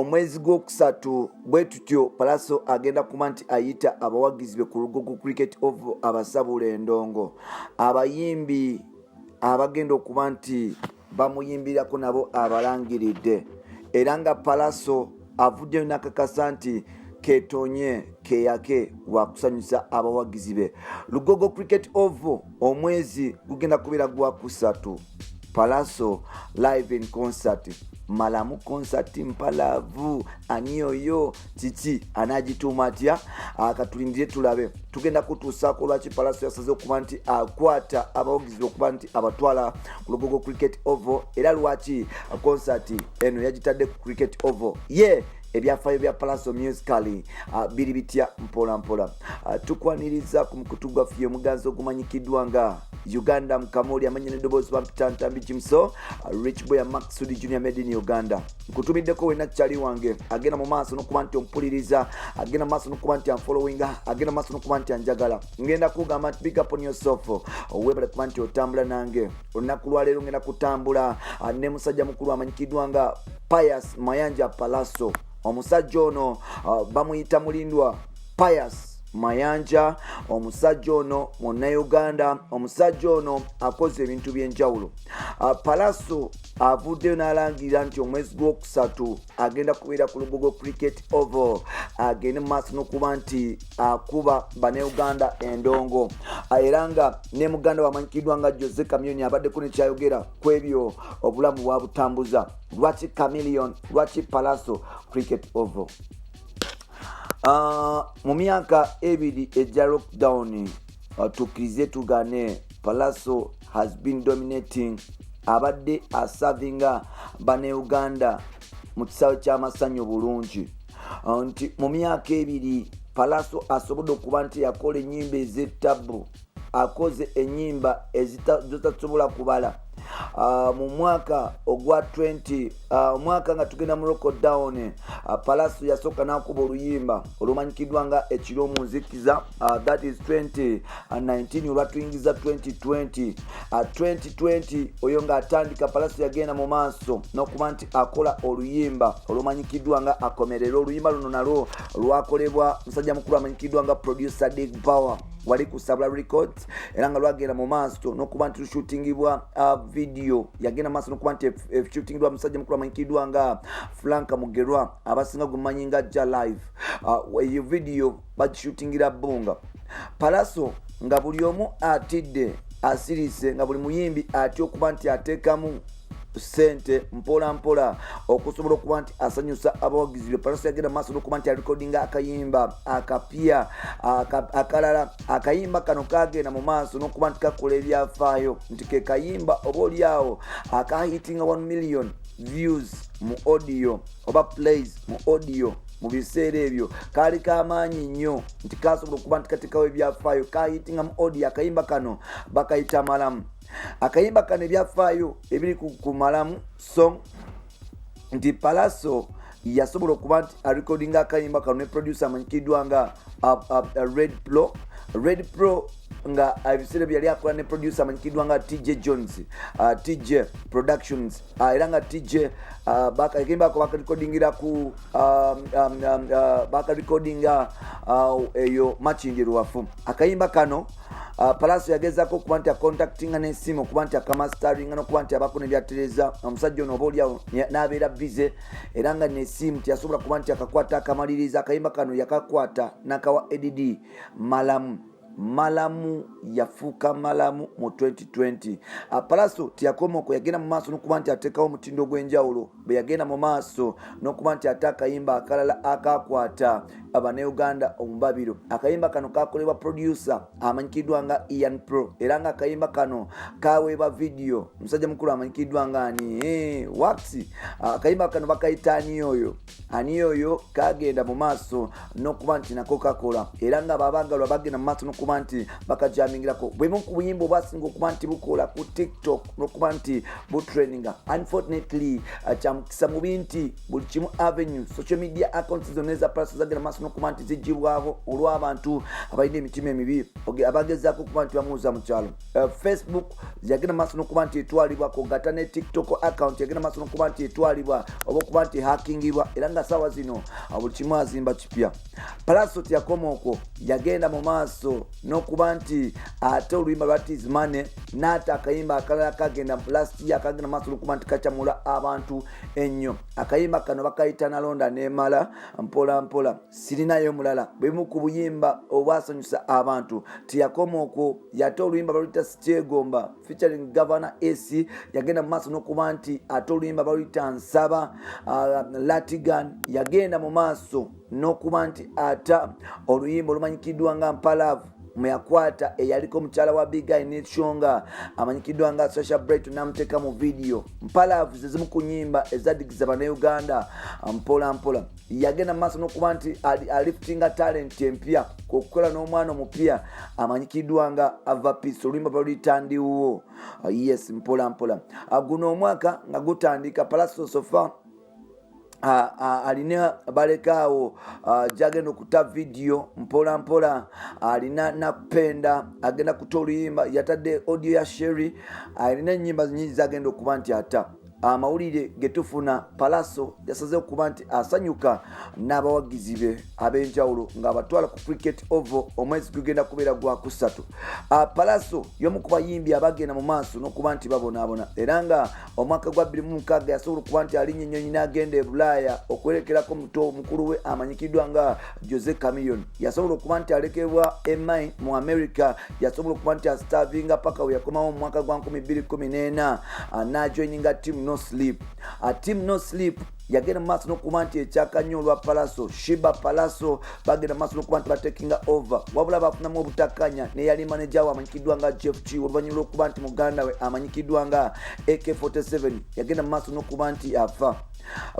omwezi gw'okusatu bwe tutyo Pallaso agenda kuba nti ayita abawagizi be ku Lugogo Cricket Oval abasabula endongo, abayimbi abagenda okuba nti bamuyimbirako nabo abalangiridde, era nga Pallaso avuddeyo n'akakasa nti ketonye keyake wakusanyusa abawagizi be. Lugogo Cricket Oval omwezi gugenda kubeera gwa kusatu. Pallaso live in concert, malamu concert mpalavu, ani oyo kiki anagituuma atya, akatulindire tulabe. Tugenda kutuusaako lwaki Pallaso yasaze okuba nti akwata abawagizi okuba nti abatwala ku Lugogo Cricket Oval, era lwaki concert eno yagitadde ku Cricket Oval. Ebyafaayo bya Pallaso musically biri bitya mpola mpola. Tukwaniriza ku mukutu gwaffe omuganzi ogumanyikiddwa nga Uganda Mukamooli amanya n'eddoboozi bampita Ntambi Jimso, Rich Boy Max Sudi Junior made in Uganda. Nkutumiddeko wena kyali wange agenda mu maaso n'okuba nti ompuliriza, agenda mu maaso n'okuba nti amfollowinga, agenda mu maaso n'okuba nti anjagala. Ngenda kugamba nti big up on yourself, webale kuba nti otambula nange. Olunaku lwaleero ngenda kutambula ne musajja mukulu amanyikiddwa nga Pius Mayanja Pallaso. Omusajja ono bamuyita mulindwa Pius Mayanja, omusajja ono Munnayuganda, omusajja ono akoze ebintu byenjawulo. Pallaso avuddeyo n'alangirira nti omwezi gw'okusatu agenda kubeera ku Lugogo Cricket Oval, agende mu maaso n'okuba nti akuba Bannayuganda endongo, era nga ne Muganda wamanyikiddwa nga Jose Chameleone abaddeko ne kyayogera ku ebyo obulamu bwabutambuza. Lwaki Chameleone, lwaki Pallaso Cricket Oval? Mu myaka ebiri ejja lockdown, tukirize tugane, Pallaso has been dominating, abadde asavinga Bannayuganda mu kisaawe ky'amasanyu bulungi. Nti mu myaka ebiri Pallaso asobodde okuba nti yakola ennyimba ez'ettabu, akoze ennyimba ezitasobola kubala. Mu mwaka ogwa 20 mwaka nga tugenda mu lockdown, Pallaso yasooka n'akuba oluyimba olumanyikiddwa nga ekiro omunzikiza, that is 2019 olwatuyingiza 2020. 2020 oyo ng'atandika Pallaso yagenda mu maaso n'okuba nti akola oluyimba olumanyikiddwa nga akomerera. Oluyimba luno nalwo lwakolebwa musajja mukulu amanyikiddwa nga producer Dig Power, wali ku Sabla Records, era nga lwagenda mu maaso n'okuba nti lushootingibwa video, yagenda maaso n'okuba nti shootingibwa musajja mukulu amanyikiddwa nga Frank Mugerwa abasinga gumanyi nga Ja Live. Eyo video bagishootingira Bunga. Pallaso nga buli omu atidde asirise, nga buli muyimbi atya okuba nti ateekamu sente mpola mpola okusobola okuba nti asanyusa abawagizi be. Pallaso yagenda maaso n'okuba nti arecordinga akayimba akapya akalala. Akayimba kano kagenda mu maaso n'okuba nti kakola ebyafaayo, nti ke kayimba oba oliawo akahitinga 1 million views mu audio oba plays mu audio. Mu biseera ebyo kaali kamaanyi nnyo, nti kasobola okuba nti katekawo ebyafaayo, kahitinga mu audio. Akayimba kano bakayita Malamu. Akayimba kano ebyafaayo ebiri ku Malamu song, nti Pallaso yasobola okuba nti arecordinga akayimba kano ne producer amanyikiddwa nga Red Pro nga ebiseera byali akola ne producer amanyikiddwa nga TJ Jones, TJ Productions, era nga TJ akayimba ako bakarecordingira ku bakarecordinga eyo Machinje Ruwafu. Akayimba kano Pallaso yagezaako okuba nti akontactinga n'essimu okuba nti akamastaringa n'okuba nti abako ne byatereza. Omusajja ono oba oliawo n'abeera bize, era nga n'essimu teyasobola kuba nti akakwata akamaliriza. Akayimba kano yakakwata n'akawa EDD Malamu yafuuka Malamu mu 2020. Pallaso tiyakoma okwo, yagenda mu maaso n'okuba nti ateekawo omutindo ogw'enjawulo. Bwe yagenda mu maaso n'okuba nti ate akayimba akalala akakwata Abannayuganda omubabiro. Akayimba kano kakolebwa producer amanyikiddwa nga Ian Pro, era nga akayimba kano kaweebwa video musajja mukulu amanyikiddwa nga ani Wax. Akayimba kano bakayita ani oyo kagenda mu maaso n'okuba nti nako kakola, era nga babangalwa bagenda mu maaso n'okuba n'okuba nti bakajamingirako bwemu ku buyimba obwasinga okuba nti bukola ku TikTok n'okuba nti butraininga. Unfortunately kyamukisa mubi nti buli kimu avenue social media accounts zonna eza Pallaso zagenda maaso n'okuba nti zigibwako olw'abantu abalina emitima emibi abagezaako okuba nti bamuuza mu kyalo. Facebook yagenda maaso n'okuba nti etwalibwako gatta ne TikTok account yagenda maaso n'okuba nti etwalibwa oba okuba nti hackingibwa era nga ssaawa zino buli kimu azimba kipya. Pallaso teyakoma okwo yagenda mu maaso n'okuba nti ate oluyimba lwa Tizmane n'ate akayimba akalala kagenda last year kagenda maaso n'okuba nti kakyamula abantu ennyo. Akayimba kano bakayita nalonda neemala mpola mpola sirinayo mulala bwemu ku buyimba obwasanyusa abantu. Teyakoma okwo yate oluyimba baluyita Sikyegomba featuring Governor AC yagenda mu maaso n'okuba nti ate oluyimba baluyita Nsaba Latigan yagenda mu maaso n'okuba nti ata oluyimba olumanyikiddwa nga Mpalavu muyakwata eyaliko mukyala wa Big Eye n'Echonga amanyikiddwa nga Social Bright namuteeka mu video. Mpalavu ze zimu ku nnyimba ezadigiza bannayuganda mpola mpola. Yagenda mu maaso n'okuba nti aliftinga talent empya okukola n'omwana omupya amanyikiddwa nga Ava Peace oluyimba baluyita Ndiwo. Yes, mpola mpola. Guno omwaka nga gutandika Pallaso sofa alina balekaawo jagenda okuta video mpola mpola alina napenda agenda kuta oluyimba yatadde audio ya Sherry alina ennyimba nyingi zagenda okuba nti ata amawulire getufuna. Pallaso yasazeewo okuba nti asanyuka n'abawagizi be ab'enjawulo ng'abatwala ku cricket oval omwezi gugenda kubeera gwa kusatu. Pallaso y'omu ku bayimbi abagenda mu maaso n'okuba nti babonaabona era nga omwaka gwa 2006 yasobola okuba nti alinnya ennyonyi n'agenda e Bulaaya okwerekerako muto mukulu we amanyikiddwa nga Chameleone. Yasobola okuba nti alekebwa Maine mu America yasobola okuba nti astarvinga paka we yakomawo mu mwaka gwa 2014 n'ajoininga Team No Sleep. Team No Sleep yagenda maaso n'okuba nti ekyaka nnyo olwa Pallaso Shiba Pallaso bagenda maaso n'okuba nti batekinga over wabula bafunamu obutakanya neyali manager we amanyikiddwa nga Jeff Chi oluvannyuma lw'okuba nti muganda we amanyikiddwa nga AK47 yagenda maaso n'okuba nti afa.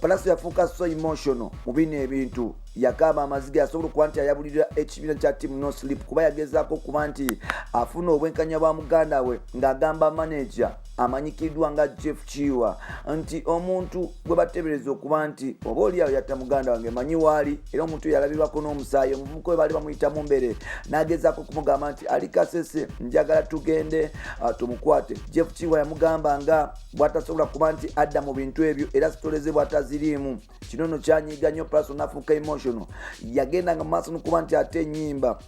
Pallaso yafuuka so emotional mu bino ebintu yakaba amaziga yasobola okuba nti ayabulira ekibiina kya Team No Sleep kuba yagezaako okuba nti afuna obwenkanya bwa muganda we ng'agamba manager amanyikiddwa nga Jeff Chiwa nti omuntu gwe batebereza okuba nti oba oliawo yatta muganda wange manyi waali era omuntu yalabirwako n'omusaayi omuvubuka we baali bamuyita mu mbere n'agezaako okumugamba nti ali kasese njagala tugende tumukwate. Jeff Chiwa yamugamba nga bw'atasobola kuba nti adda mu bintu ebyo era sitoleze bw'ataziriimu. Kino nno kyanyiiga nnyo Pallaso n'afuuka emotional. Yagenda nga maaso n'okuba nti ate ennyimba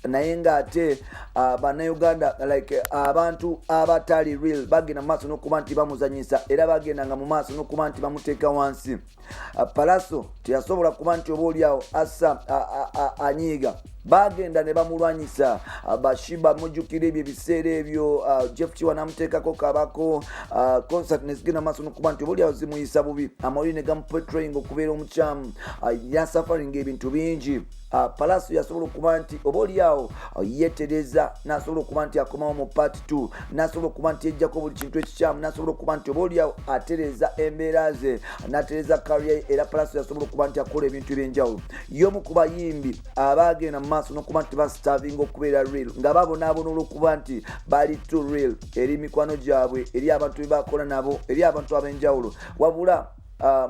naye ng'ate bannayuganda like abantu abatali real bagenda mu maaso n'okuba nti bamuzanyisa era bagenda nga mu maaso n'okuba nti bamuteeka wansi. Pallaso teyasobola kuba nti oba oliawo assa anyiiga bagenda ne bamulwanyisa bashiba mujjukira ebyo ebiseera ebyo Jeff Chiwa n'amuteekako kabako concert nezigenda maaso n'okuba nti oba oliawo zimuyisa bubi amawulire ne gamupetraying okubeera omukyamu yasafaringa ebintu bingi. Pallaso yasobola okuba nti oba oliawo yetereza n'asobola okuba nti akomawo mu part 2 n'asobola okuba nti yejjako buli kintu ekikyamu n'asobola okuba nti oba oliawo atereza embeera ze n'atereza career era Pallaso yasobola okuba nti akola ebintu eby'enjawulo. y'omu ku bayimbi abagenda mu maaso n'okuba nti bastarvinga okubeera real nga babonaabona olw'okuba nti bali too real eri mikwano gyabwe eri abantu be bakola nabo eri abantu ab'enjawulo wabula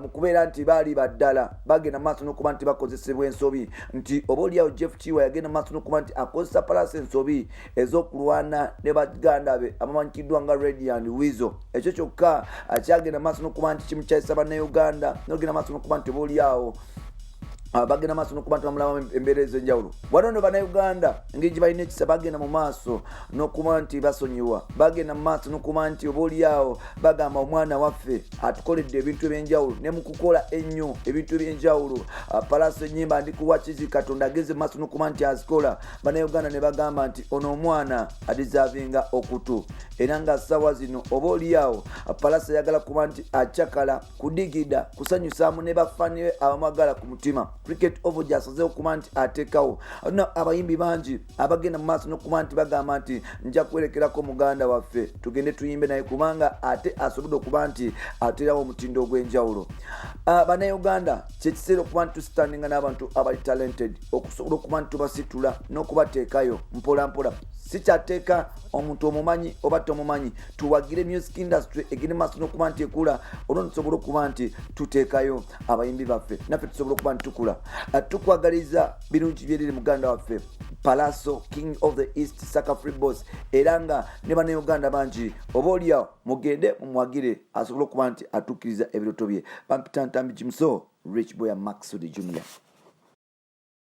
mu kubeera nti baali baddala bagenda maaso n'okuba nti bakozesebwa ensobi nti oba oliawo Jeff Chiwa yagenda maaso n'okuba nti akozesa Pallaso ensobi ez'okulwana ne baganda be abamanyikiddwa nga Reddy and Weasel. Ekyo kyokka kyagenda maaso n'okuba nti kimukyayisa bannayuganda n'ogenda maaso n'okuba nti oba oliawo bagenda maaso n'okuba nti bamulabamu embeera ez'enjawulo. Wano nno bannayuganda engeri gye balina ekisa bagenda mu maaso n'okuba nti basonyiwa bagenda mu maaso n'okuba nti oba oliawo bagamba omwana waffe atukoledde ebintu eby'enjawulo ne mu kukola ennyo ebintu eby'enjawulo. Pallaso ennyimba ndikuwa kizi Katonda ageze mu maaso n'okuba nti azikola bannayuganda ne bagamba nti ono omwana adizavinga okutu era nga ssaawa zino oba oliawo Pallaso ayagala kuba nti akyakala kudigida kusanyusaamu ne bafani be abamwagala ku mutima. cricket oval gyasazeewo okuba nti ateekawo. Alina abayimbi bangi abagenda mu maaso n'okuba nti bagamba nti nja kwerekerako muganda waffe tugende tuyimbe naye kubanga ate asobodde okuba nti ateerawo omutindo ogw'enjawulo. Bannayuganda kyekiseera okuba nti tusitandinga n'abantu abali talented okusobola okuba nti tubasitula n'okubateekayo mpola mpola. Sikyateeka omuntu omumanyi oba tomumanyi, tuwagire music industry egende maaso n'okuba nti ekula olwo tusobole okuba nti tuteekayo abayimbi baffe naffe tusobole okuba nti tukula. Tukwagaliza birungi byeriri muganda waffe Pallaso King of the East Saka Free Boss, era nga ne bannayuganda bangi oba oliawo mugende mumwagire asobole okuba nti atuukiriza ebiroto bye. Bampita Ntambi Jimso, Rich Boy Maxud Junior.